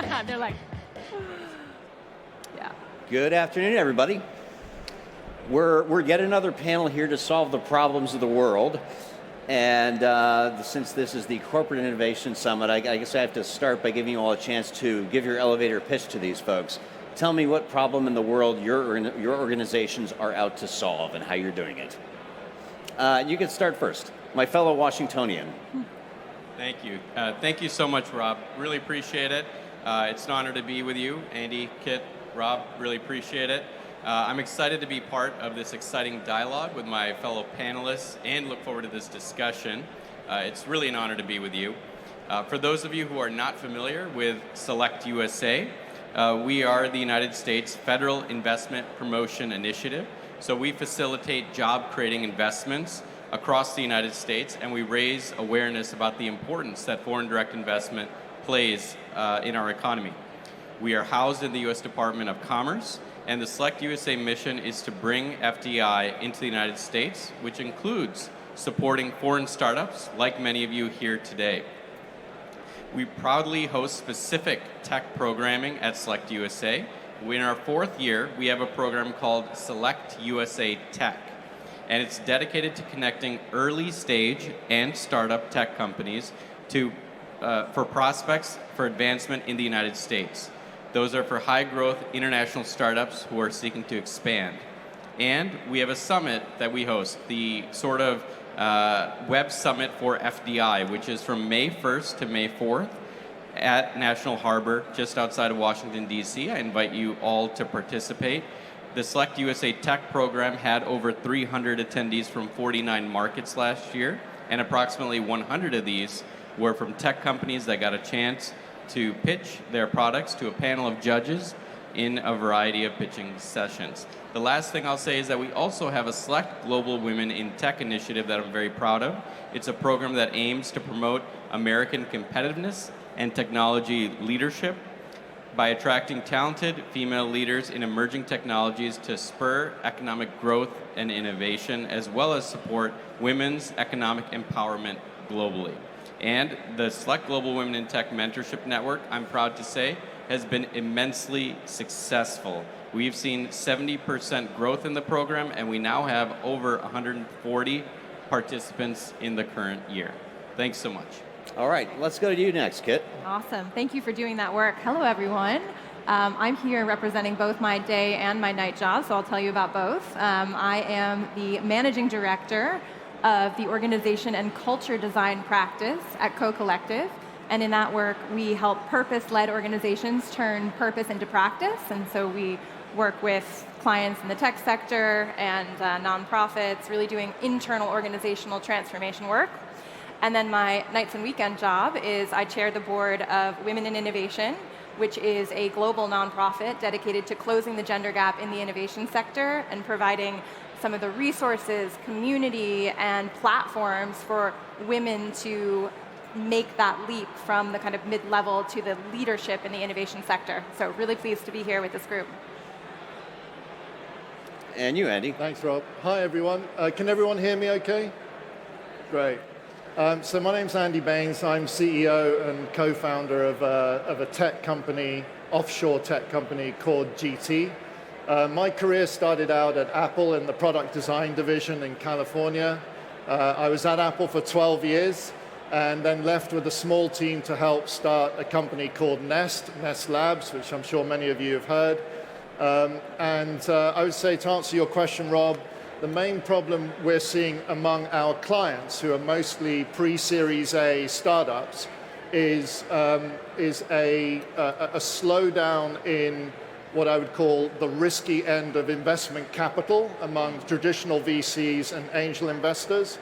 They're like, yeah. Good afternoon, everybody. We're yet another panel here to solve the problems of the world. And since this is the Corporate Innovation Summit, I guess I have to start by giving you all a chance to give your elevator pitch to these folks. Tell me what problem in the world your organizations are out to solve and how you're doing it. You can start first. My fellow Washingtonian. Thank you. Thank you so much, Rob. Really appreciate it. It's an honor to be with you. Andy, Kit, Rob, really appreciate it. I'm excited to be part of this exciting dialogue with my fellow panelists and look forward to this discussion. It's really an honor to be with you. For those of you who are not familiar with SelectUSA, we are the United States Federal Investment Promotion Initiative. So we facilitate job-creating investments across the United States, and we raise awareness about the importance that foreign direct investment plays in our economy. We are housed in the U.S. Department of Commerce, and the SelectUSA mission is to bring FDI into the United States, which includes supporting foreign startups like many of you here today. We proudly host specific tech programming at SelectUSA. In our fourth year, we have a program called SelectUSA Tech, and it's dedicated to connecting early stage and startup tech companies for prospects for advancement in the United States. Those are for high growth international startups who are seeking to expand. And we have a summit that we host, the sort of web summit for FDI, which is from May 1st to May 4th at National Harbor, just outside of Washington, D.C. I invite you all to participate. The SelectUSA Tech program had over 300 attendees from 49 markets last year, and approximately 100 of these were from tech companies that got a chance to pitch their products to a panel of judges in a variety of pitching sessions. The last thing I'll say is that we also have a Select Global Women in Tech initiative that I'm very proud of. It's a program that aims to promote American competitiveness and technology leadership by attracting talented female leaders in emerging technologies to spur economic growth and innovation, as well as support women's economic empowerment globally. And the Select Global Women in Tech Mentorship Network, I'm proud to say, has been immensely successful. We've seen 70% growth in the program, and we now have over 140 participants in the current year. Thanks so much. All right, let's go to you next, Kit. Awesome. Thank you for doing that work. Hello, everyone. I'm here representing both my day and my night job, so I'll tell you about both. I am the managing director of the organization and culture design practice at Co-Collective. And in that work, we help purpose-led organizations turn purpose into practice. And so we work with clients in the tech sector and nonprofits, really doing internal organizational transformation work. And then my nights and weekend job is I chair the board of Women in Innovation, which is a global nonprofit dedicated to closing the gender gap in the innovation sector and providing some of the resources, community, and platforms for women to make that leap from the kind of mid-level to the leadership in the innovation sector. So really pleased to be here with this group. And you, Andy. Thanks, Rob. Hi, everyone. Can everyone hear me okay? Great. So my name's Andy Baines. I'm CEO and co-founder of a tech company, offshore tech company called GT. My career started out at Apple in the product design division in California. I was at Apple for 12 years and then left with a small team to help start a company called Nest Labs, which I'm sure many of you have heard. I would say, to answer your question, Rob, the main problem we're seeing among our clients, who are mostly pre-Series A startups, is a slowdown in what I would call the risky end of investment capital among traditional VCs and angel investors.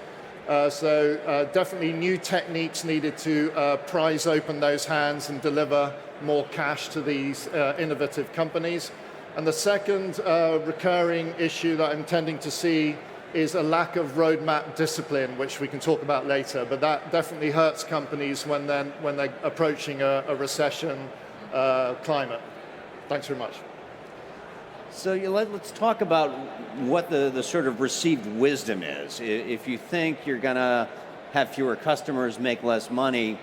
Definitely new techniques needed to prise open those hands and deliver more cash to these innovative companies. And the second recurring issue that I'm tending to see is a lack of roadmap discipline, which we can talk about later. But that definitely hurts companies when they're approaching a recession climate. Thanks very much. So let's talk about what the sort of received wisdom is. If you think you're going to have fewer customers, make less money,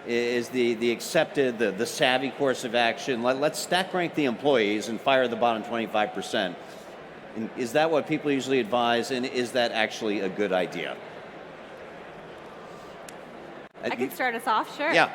is the accepted, the savvy course of action. Let's stack rank the employees and fire the bottom 25%. And is that what people usually advise, and is that actually a good idea? I can start us off, sure. Yeah.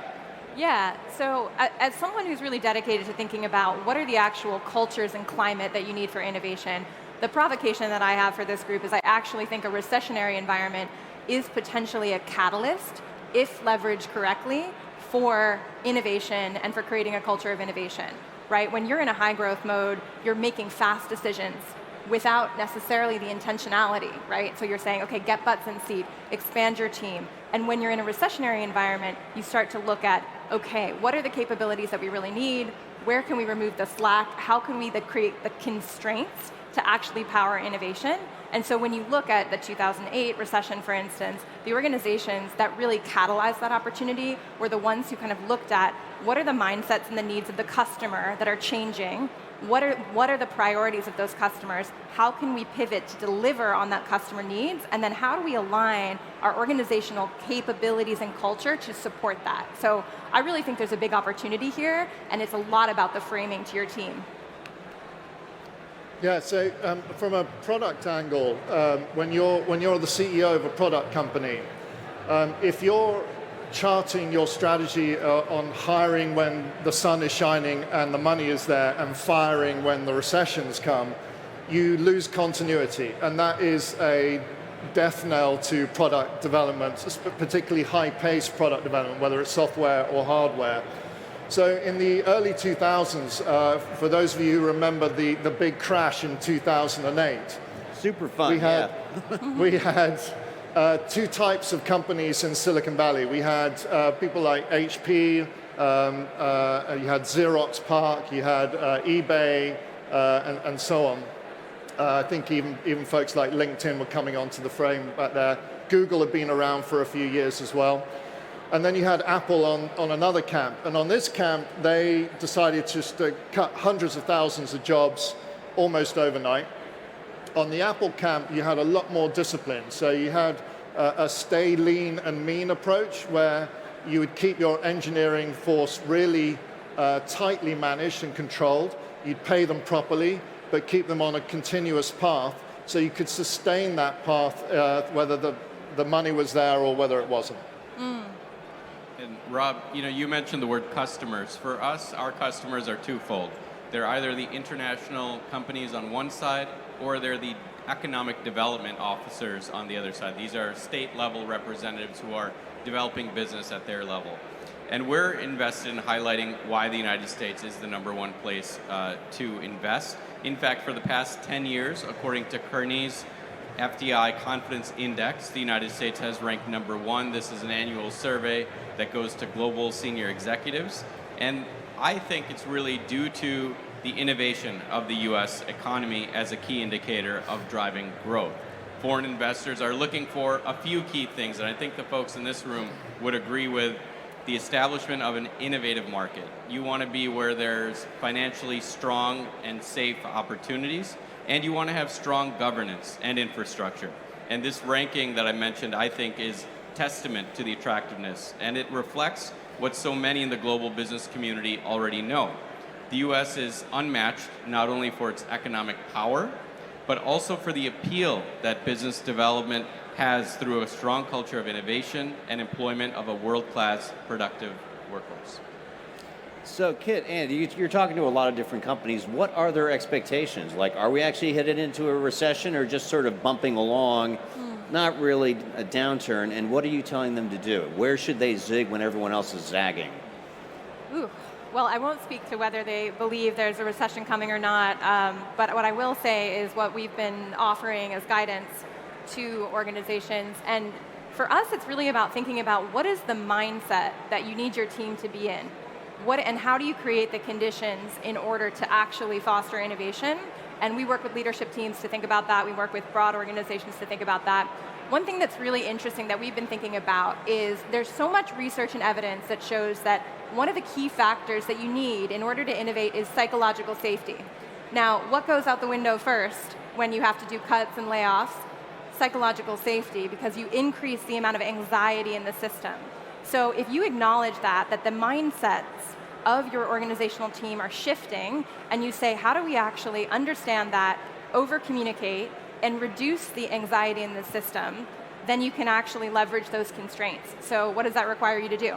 Yeah, so as someone who's really dedicated to thinking about what are the actual cultures and climate that you need for innovation, the provocation that I have for this group is I actually think a recessionary environment is potentially a catalyst, if leveraged correctly, for innovation and for creating a culture of innovation, right? When you're in a high growth mode, you're making fast decisions without necessarily the intentionality, right? So you're saying, okay, get butts in seat, expand your team. And when you're in a recessionary environment, you start to look at, okay, what are the capabilities that we really need? Where can we remove the slack? How can we create the constraints to actually power innovation? And so when you look at the 2008 recession, for instance, the organizations that really catalyzed that opportunity were the ones who kind of looked at what are the mindsets and the needs of the customer that are changing? What are the priorities of those customers? How can we pivot to deliver on that customer needs? And then how do we align our organizational capabilities and culture to support that? So I really think there's a big opportunity here, and it's a lot about the framing to your team. Yeah, so from a product angle, when you're the CEO of a product company, if you're charting your strategy on hiring when the sun is shining and the money is there and firing when the recessions come, you lose continuity. And that is a death knell to product development, particularly high-paced product development, whether it's software or hardware. So in the early 2000s, for those of you who remember the big crash in 2008, super fun. We had two types of companies in Silicon Valley. We had people like HP, you had Xerox PARC, you had eBay, and so on. I think even folks like LinkedIn were coming onto the frame back there. Google had been around for a few years as well. And then you had Apple on another camp. And on this camp, they decided just to cut hundreds of thousands of jobs almost overnight. On the Apple camp, you had a lot more discipline. So you had a stay lean and mean approach where you would keep your engineering force really tightly managed and controlled. You'd pay them properly, but keep them on a continuous path so you could sustain that path whether the money was there or whether it wasn't. And Rob, you mentioned the word customers. For us, our customers are twofold. They're either the international companies on one side, or they're the economic development officers on the other side. These are state-level representatives who are developing business at their level. And we're invested in highlighting why the United States is the #1 place to invest. In fact, for the past 10 years, according to Kearney's FDI Confidence Index, the United States has ranked #1. This is an annual survey that goes to global senior executives. And I think it's really due to the innovation of the U.S. economy as a key indicator of driving growth. Foreign investors are looking for a few key things, and I think the folks in this room would agree with the establishment of an innovative market. You want to be where there's financially strong and safe opportunities, and you want to have strong governance and infrastructure. And this ranking that I mentioned, I think, is testament to the attractiveness, and it reflects what so many in the global business community already know. The U.S. is unmatched not only for its economic power, but also for the appeal that business development has through a strong culture of innovation and employment of a world-class, productive workforce. So, Kit, Andy, you're talking to a lot of different companies. What are their expectations? Like, are we actually headed into a recession or just sort of bumping along, not really a downturn? And what are you telling them to do? Where should they zig when everyone else is zagging? Ooh. Well, I won't speak to whether they believe there's a recession coming or not, but what I will say is what we've been offering as guidance to organizations. And for us, it's really about thinking about what is the mindset that you need your team to be in? And how do you create the conditions in order to actually foster innovation? And we work with leadership teams to think about that. We work with broad organizations to think about that. One thing that's really interesting that we've been thinking about is there's so much research and evidence that shows that one of the key factors that you need in order to innovate is psychological safety. Now, what goes out the window first when you have to do cuts and layoffs? Psychological safety, because you increase the amount of anxiety in the system. So if you acknowledge that the mindsets of your organizational team are shifting, and you say, how do we actually understand that, over-communicate, and reduce the anxiety in the system, then you can actually leverage those constraints. So what does that require you to do?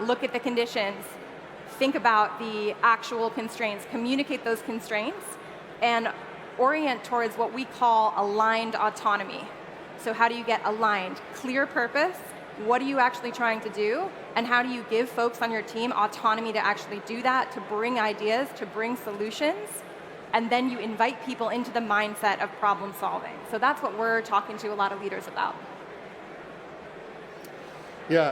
Look at the conditions, think about the actual constraints, communicate those constraints, and orient towards what we call aligned autonomy. So how do you get aligned? Clear purpose, what are you actually trying to do, and how do you give folks on your team autonomy to actually do that, to bring ideas, to bring solutions, and then you invite people into the mindset of problem solving. So that's what we're talking to a lot of leaders about. Yeah,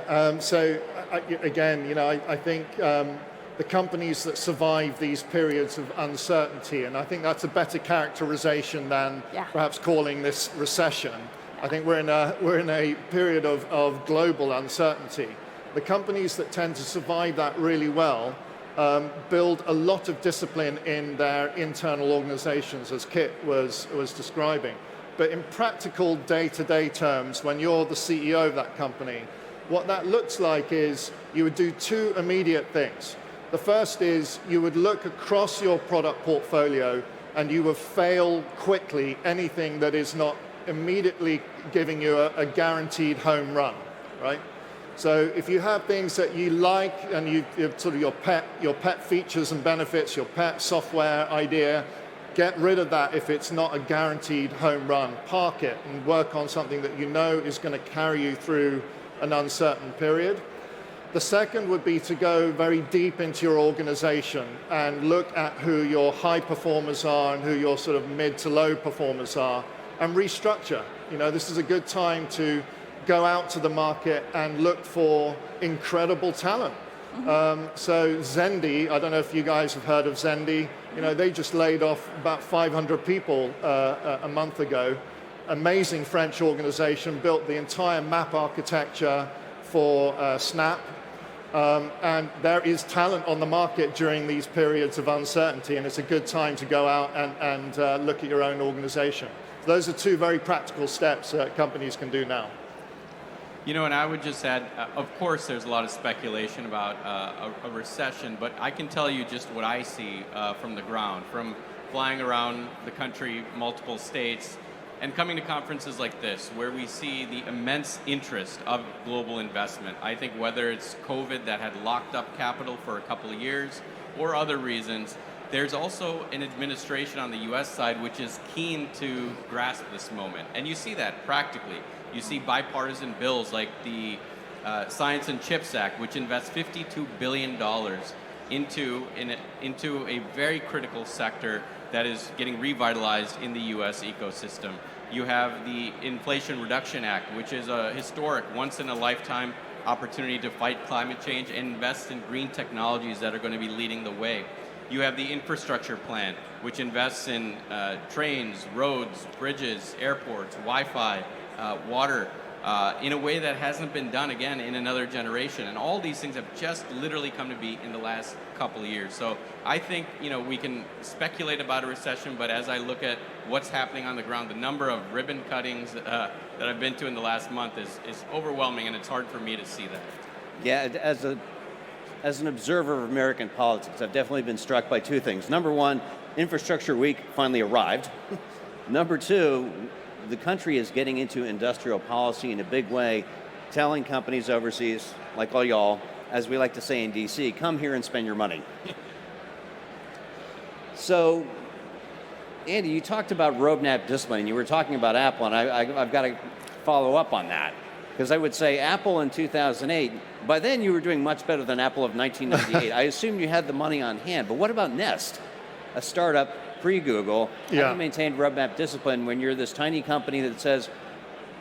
again, I think the companies that survive these periods of uncertainty, and I think that's a better characterization than perhaps calling this recession. I think we're in a period of global uncertainty. The companies that tend to survive that really well build a lot of discipline in their internal organizations, as Kit was describing. But in practical day-to-day terms, when you're the CEO of that company, what that looks like is you would do two immediate things. The first is you would look across your product portfolio and you would fail quickly anything that is not immediately giving you a guaranteed home run, right? So if you have things that you like and you have sort of your pet features and benefits, your pet software idea, get rid of that if it's not a guaranteed home run. Park it and work on something that you know is going to carry you through an uncertain period. The second would be to go very deep into your organization and look at who your high performers are and who your sort of mid to low performers are and restructure. This is a good time to go out to the market and look for incredible talent. So Zendy, I don't know if you guys have heard of Zendy, they just laid off about 500 people a month ago. Amazing French organization, built the entire map architecture for Snap. And there is talent on the market during these periods of uncertainty, and it's a good time to go out and look at your own organization. Those are two very practical steps that companies can do now. And I would just add, of course, there's a lot of speculation about a recession, but I can tell you just what I see from the ground, from flying around the country, multiple states, and coming to conferences like this, where we see the immense interest of global investment. I think whether it's COVID that had locked up capital for a couple of years or other reasons, there's also an administration on the US side which is keen to grasp this moment. And you see that practically. You see bipartisan bills like the Science and Chips Act, which invests $52 billion into a very critical sector that is getting revitalized in the US ecosystem. You have the Inflation Reduction Act, which is a historic, once-in-a-lifetime opportunity to fight climate change and invest in green technologies that are going to be leading the way. You have the infrastructure plan, which invests in trains, roads, bridges, airports, Wi-Fi, water, in a way that hasn't been done again in another generation. And all these things have just literally come to be in the last couple of years. So I think we can speculate about a recession, but as I look at what's happening on the ground, the number of ribbon cuttings that I've been to in the last month is overwhelming, and it's hard for me to see that. Yeah, as an observer of American politics, I've definitely been struck by two things. Number one, Infrastructure Week finally arrived. Number two, the country is getting into industrial policy in a big way, telling companies overseas, like all y'all, as we like to say in DC, come here and spend your money. So, Andy, you talked about roadmap discipline, and you were talking about Apple, and I've got to follow up on that. Because I would say Apple in 2008, by then you were doing much better than Apple of 1998. I assume you had the money on hand, but what about Nest, a startup pre-Google? How do you maintain roadmap discipline when you're this tiny company that says,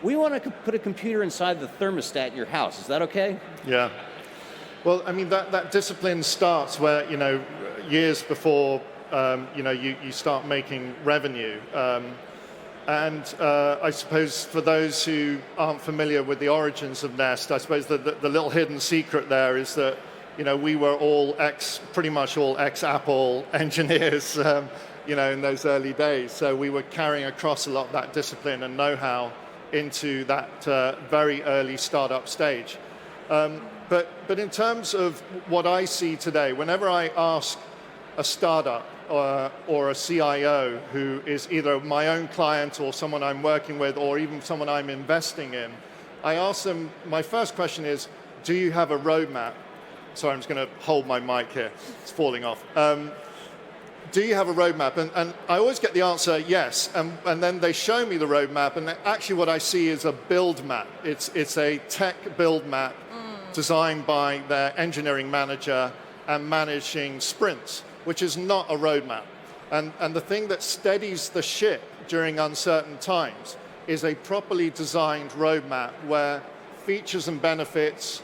we want to put a computer inside the thermostat in your house? Is that okay? Yeah. Well, I mean, that discipline starts where, years before, you start making revenue. And I suppose for those who aren't familiar with the origins of Nest, I suppose the little hidden secret there is that, we were pretty much all ex-Apple engineers, in those early days. So we were carrying across a lot of that discipline and know-how into that very early startup stage. But in terms of what I see today, whenever I ask a startup or a CIO who is either my own client or someone I'm working with or even someone I'm investing in, I ask them, my first question is, do you have a roadmap? Sorry, I'm just going to hold my mic here. It's falling off. Do you have a roadmap? And I always get the answer, yes. And then they show me the roadmap, and actually what I see is a build map. It's a tech build map designed by their engineering manager and managing sprints, which is not a roadmap. And the thing that steadies the ship during uncertain times is a properly designed roadmap where features and benefits,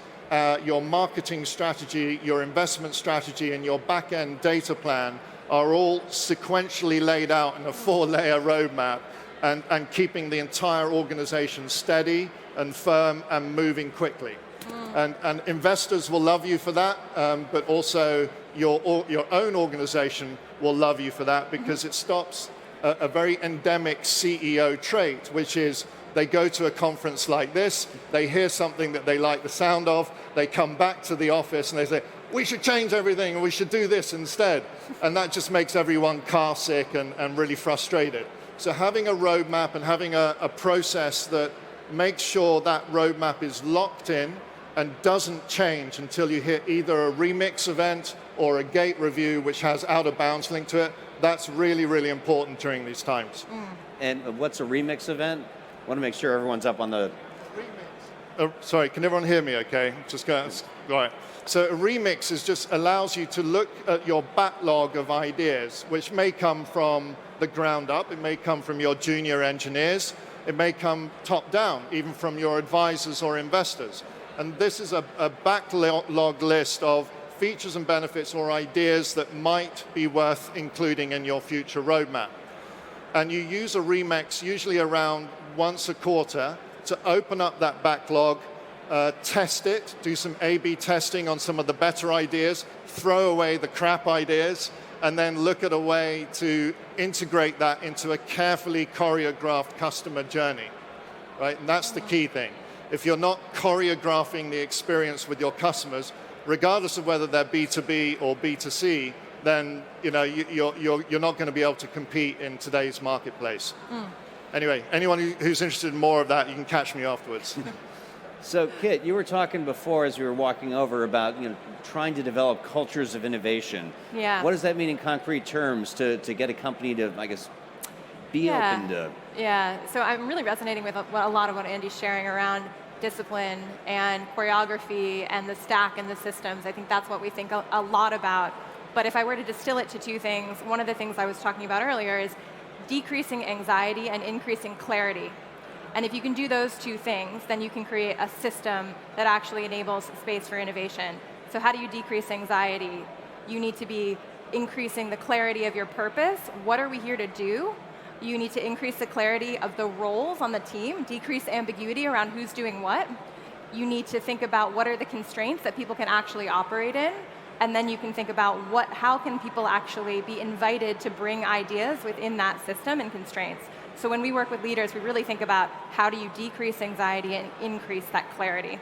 your marketing strategy, your investment strategy, and your back-end data plan are all sequentially laid out in a 4-layer roadmap and keeping the entire organization steady and firm and moving quickly. And investors will love you for that, but also your own organization will love you for that because it stops a very endemic CEO trait, which is they go to a conference like this, they hear something that they like the sound of, they come back to the office and they say, we should change everything and we should do this instead. And that just makes everyone car sick and really frustrated. So having a roadmap and having a process that makes sure that roadmap is locked in and doesn't change until you hit either a remix event or a gate review which has out of bounds linked to it, that's really, really important during these times. And what's a remix event? I want to make sure everyone's up on the... Sorry, can everyone hear me okay? Just go, right. So a remix just allows you to look at your backlog of ideas, which may come from the ground up, it may come from your junior engineers, it may come top down, even from your advisors or investors. And this is a backlog list of features and benefits or ideas that might be worth including in your future roadmap. And you use a remix usually around once a quarter to open up that backlog, test it, do some A/B testing on some of the better ideas, throw away the crap ideas, and then look at a way to integrate that into a carefully choreographed customer journey, right? And that's the key thing. If you're not choreographing the experience with your customers, regardless of whether they're B2B or B2C, then you're not going to be able to compete in today's marketplace. Anyway, anyone who's interested in more of that, you can catch me afterwards. So, Kit, you were talking before as we were walking over about trying to develop cultures of innovation. Yeah. What does that mean in concrete terms to get a company to, I guess, be open to? Yeah, so I'm really resonating with a lot of what Andy's sharing around discipline and choreography and the stack and the systems. I think that's what we think a lot about. But if I were to distill it to two things, one of the things I was talking about earlier is decreasing anxiety and increasing clarity. And if you can do those two things, then you can create a system that actually enables space for innovation. So how do you decrease anxiety? You need to be increasing the clarity of your purpose. What are we here to do? You need to increase the clarity of the roles on the team, decrease ambiguity around who's doing what. You need to think about what are the constraints that people can actually operate in, and then you can think about how can people actually be invited to bring ideas within that system and constraints. So when we work with leaders, we really think about how do you decrease anxiety and increase that clarity.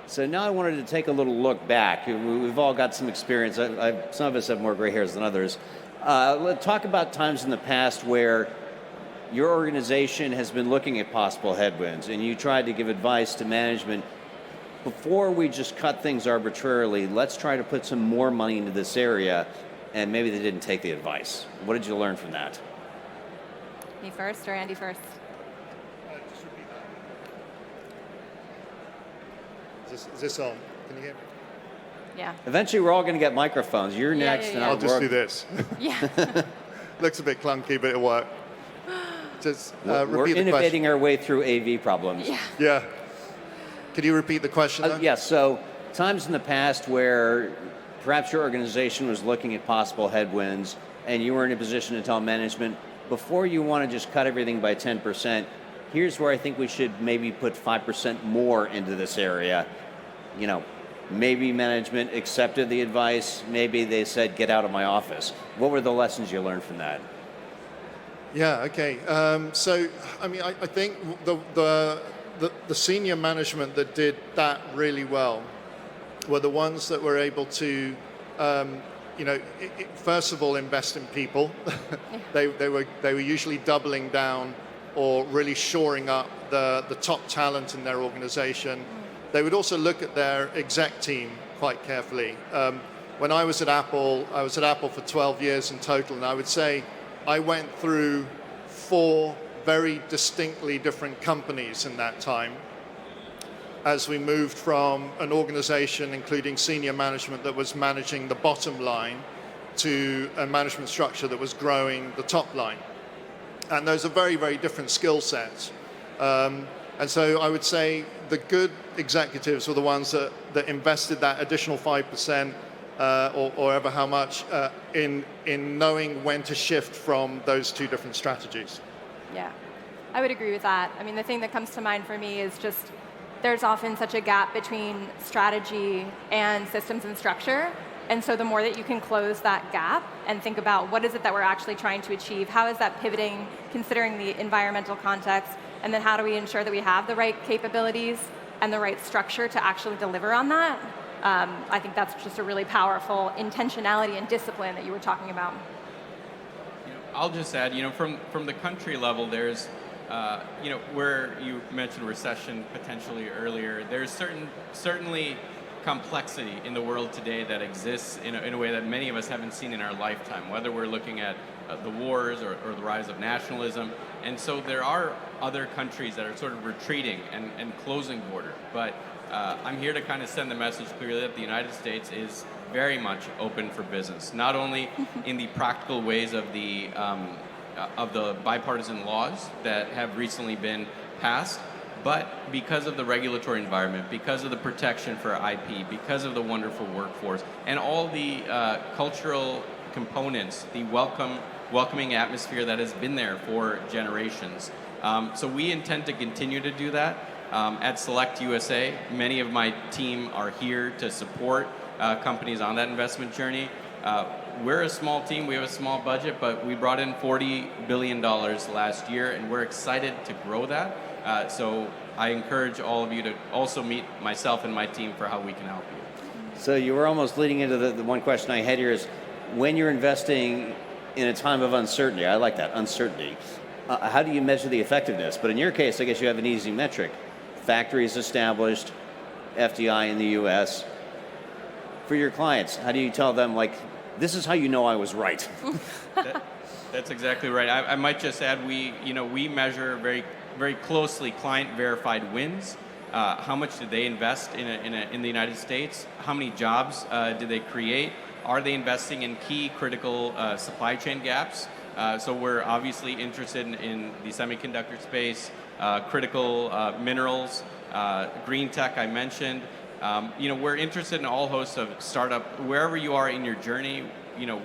So now I wanted to take a little look back. We've all got some experience. Some of us have more gray hairs than others. Let's talk about times in the past where your organization has been looking at possible headwinds and you tried to give advice to management. Before we just cut things arbitrarily, let's try to put some more money into this area, and maybe they didn't take the advice. What did you learn from that? Me first or Andy first? Just repeat that. Is this on? Can you hear me? Yeah. Eventually, we're all going to get microphones. You're next, and I'll just do this. Yeah. Looks a bit clunky, but it'll work. Just we're repeat the innovating question. our way through AV problems. Yeah. Could you repeat the question? Yes. So, times in the past where perhaps your organization was looking at possible headwinds, and you were in a position to tell management, before you want to just cut everything by 10%, here's where I think we should maybe put 5% more into this area. Maybe management accepted the advice. Maybe they said, get out of my office. What were the lessons you learned from that? Yeah, okay. So, I mean, I think the the senior management that did that really well were the ones that were able to, first of all, invest in people. they were usually doubling down or really shoring up the top talent in their organization. They would also look at their exec team quite carefully. When I was at Apple for 12 years in total, and I would say I went through 4 very distinctly different companies in that time as we moved from an organization including senior management that was managing the bottom line to a management structure that was growing the top line. And those are very, very different skill sets. And so I would say the good executives were the ones that invested that additional 5% or ever how much in knowing when to shift from those 2 different strategies. Yeah, I would agree with that. I mean, the thing that comes to mind for me is just there's often such a gap between strategy and systems and structure. And so the more that you can close that gap and think about what is it that we're actually trying to achieve, how is that pivoting, considering the environmental context, and then how do we ensure that we have the right capabilities and the right structure to actually deliver on that? I think that's just a really powerful intentionality and discipline that you were talking about. I'll just add, from the country level, there's, where you mentioned recession potentially earlier, there's certainly complexity in the world today that exists in a way that many of us haven't seen in our lifetime, whether we're looking at the wars or the rise of nationalism. And so there are other countries that are sort of retreating and closing border. But I'm here to kind of send the message clearly that the United States is very much open for business, not only in the practical ways of the bipartisan laws that have recently been passed, but because of the regulatory environment, because of the protection for IP, because of the wonderful workforce, and all the cultural components, the welcoming atmosphere that has been there for generations. So we intend to continue to do that. At SelectUSA, many of my team are here to support companies on that investment journey. We're a small team, we have a small budget, but we brought in $40 billion last year, and we're excited to grow that. So I encourage all of you to also meet myself and my team for how we can help you. So you were almost leading into the one question I had here is, when you're investing in a time of uncertainty, I like that, uncertainty, how do you measure the effectiveness? But in your case, I guess you have an easy metric. Factories established, FDI in the US. For your clients, how do you tell them, like, this is how you know I was right? That's exactly right. I might just add, we measure very, very closely client verified wins. How much did they invest in the United States? How many jobs did they create? Are they investing in key critical supply chain gaps? So we're obviously interested in the semiconductor space, critical minerals, green tech I mentioned. We're interested in all hosts of startup. Wherever you are in your journey,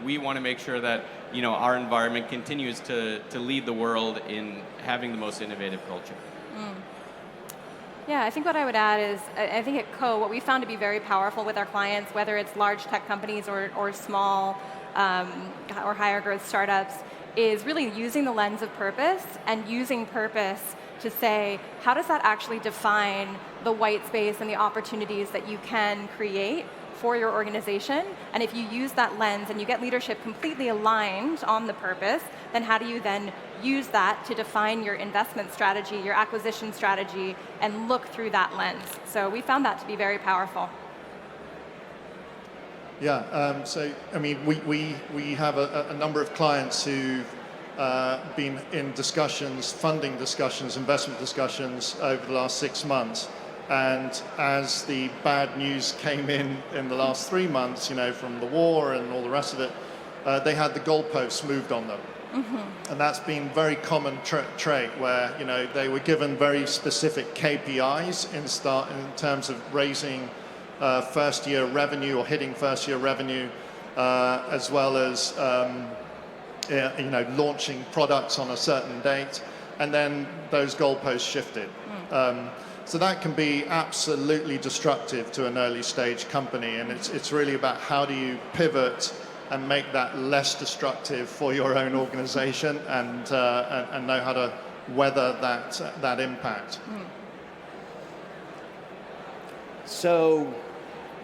we want to make sure that our environment continues to lead the world in having the most innovative culture. Yeah, I think what I would add is, I think at Co, what we found to be very powerful with our clients, whether it's large tech companies or small or higher growth startups, is really using the lens of purpose and using purpose to say, how does that actually define the white space and the opportunities that you can create for your organization? And if you use that lens and you get leadership completely aligned on the purpose, then how do you then use that to define your investment strategy, your acquisition strategy, and look through that lens? So we found that to be very powerful. Yeah, so I mean, we have a number of clients who've been in discussions, funding discussions, investment discussions over the last 6 months. And as the bad news came in the last 3 months, from the war and all the rest of it, they had the goalposts moved on them. Mm-hmm. And that's been very common trait where, they were given very specific KPIs in terms of raising first year revenue or hitting first year revenue, as well as launching products on a certain date, and then those goalposts shifted. So that can be absolutely destructive to an early stage company, and it's really about how do you pivot and make that less destructive for your own organization and know how to weather that impact. So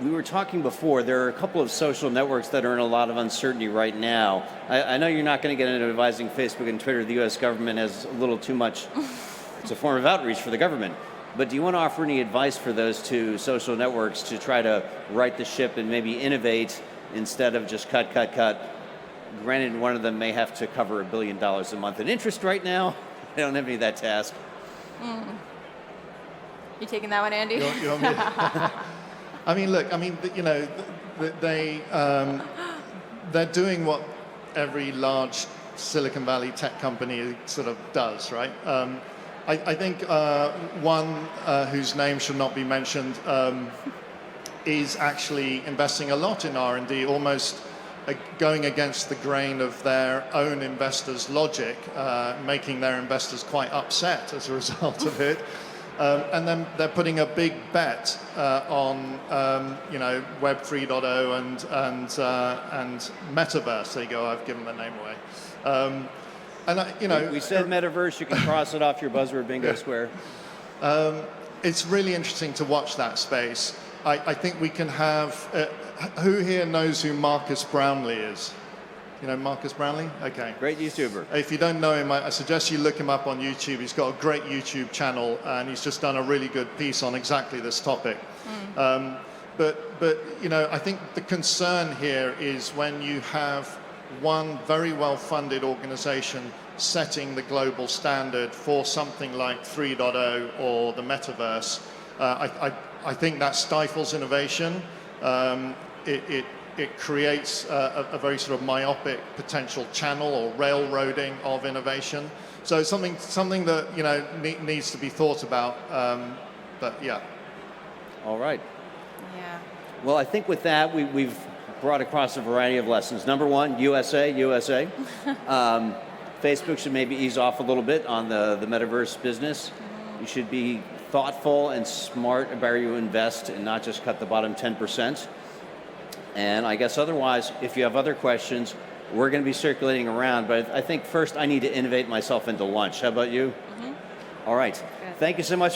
we were talking before, there are a couple of social networks that are in a lot of uncertainty right now. I know you're not going to get into advising Facebook and Twitter. The US government has a little too much, it's a form of outreach for the government. But do you want to offer any advice for those two social networks to try to right the ship and maybe innovate instead of just cut, cut, cut? Granted, one of them may have to cover $1 billion a month in interest right now. They don't have any of that task. You taking that one, Andy? You want me to- I mean, look, I mean, you know, they're doing what every large Silicon Valley tech company sort of does, right? I think one whose name should not be mentioned is actually investing a lot in R&D, almost going against the grain of their own investors' logic, making their investors quite upset as a result of it. And then they're putting a big bet on, you know, Web 3.0 and Metaverse. There you go. I've given the name away. And you know, we said Metaverse. You can cross it off your buzzword bingo square. It's really interesting to watch that space. I think we can have. Who here knows who Marcus Brownlee is? You know Marcus Brownlee? Okay. Great YouTuber. If you don't know him, I suggest you look him up on YouTube. He's got a great YouTube channel, and he's just done a really good piece on exactly this topic. But you know, I think the concern here is when you have one very well-funded organization setting the global standard for something like 3.0 or the metaverse. I think that stifles innovation. It creates a very sort of myopic potential channel or railroading of innovation. So it's something that, you know, needs to be thought about. But yeah. All right. Yeah. Well, I think with that, we've brought across a variety of lessons. Number one, USA. Facebook should maybe ease off a little bit on the metaverse business. You should be thoughtful and smart about where you invest and not just cut the bottom 10%. And I guess otherwise, if you have other questions, we're going to be circulating around. But I think first I need to innovate myself into lunch. How about you? All right. Good. Thank you so much.